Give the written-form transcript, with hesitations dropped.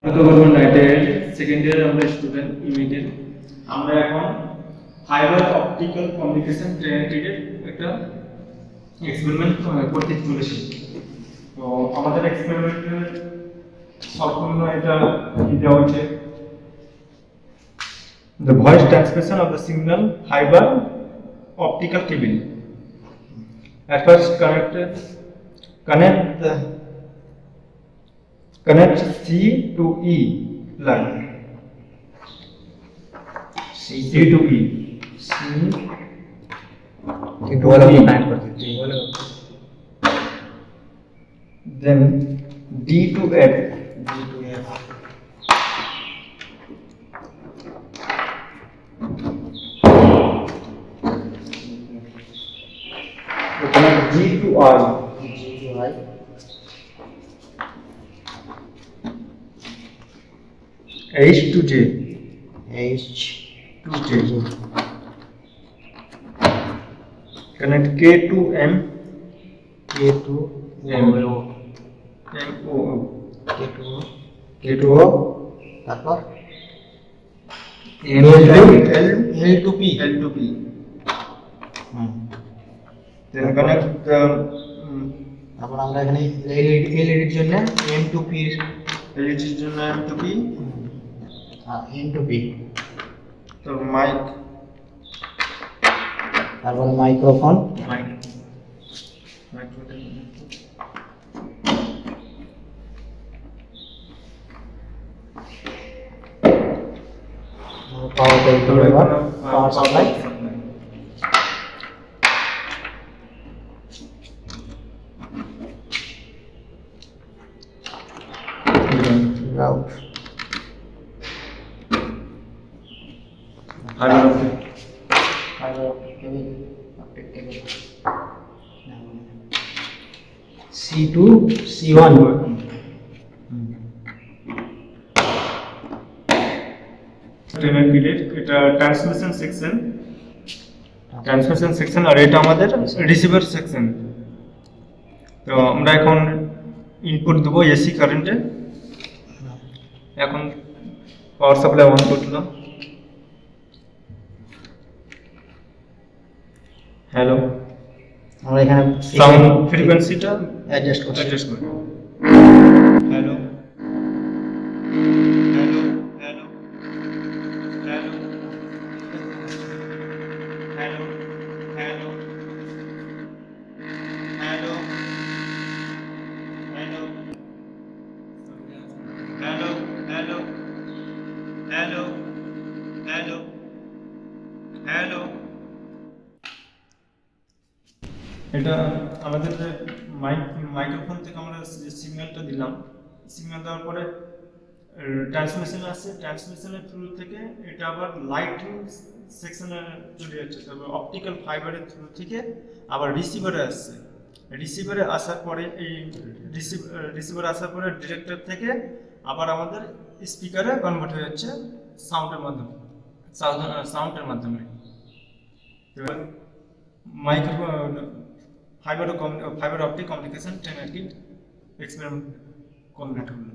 Government ITI second year আমরা student E.Mech এর আমরা এখন ফাইবার অপটিক্যাল কমিউনিকেশন ট্রেনিংয়ের একটা এক্সপেরিমেন্ট করতে চলেছি। তো আমাদের এক্সপেরিমেন্টের সম্পূর্ণ এটা দেওয়া হচ্ছে the voice transmission of the signal fiber optical cable. At first connect C to E line. C to E. C to E. Then D to F. D to F. Connect G to I. G to I. H to J. H to J. Connect K to M. K to M. O. M O O. K to O. K to O. তারপর L to L to P. L to P. Then connect the তারপর আমরা এখানে LED এর জন্য M to P LED এর জন্য M to P. N to P. তো mic তারপর microphone power supply Govt. C to C1. এটা ট্রান্সমিশন সেকশন আর এটা আমাদের রিসিভার সেকশন। তো আমরা এখন ইনপুট দেবো এসি কারেন্টে। এখন পাওয়ার সাপ্লাই অন করলাম। হ্যালো, আমরা এখানে সাউন্ড ফ্রিকোয়েন্সিটা অ্যাডজাস্ট করব। Hello hello hello hello hello hello hello hello hello hello hello hello hello. এটা আমাদের মাইক্রোফোন থেকে আমরা যে সিগন্যালটা দিলাম, সিগন্যাল দেওয়ার পরে ট্রান্সমিশন আসছে, ট্রান্সমিশনের থ্রু থেকে এটা আবার লাইটিং সেকশনে চলে যাচ্ছে, তারপর অপটিক্যাল ফাইবারের থ্রু থেকে আবার রিসিভারে আসছে। রিসিভারে আসার পরে এই রিসিভারে আসার পরে ডিরেক্টর থেকে আবার আমাদের স্পিকারে কনভার্ট হয়ে যাচ্ছে সাউন্ডের মাধ্যমে। Microphone fibre optic communication training experiment complete হলো।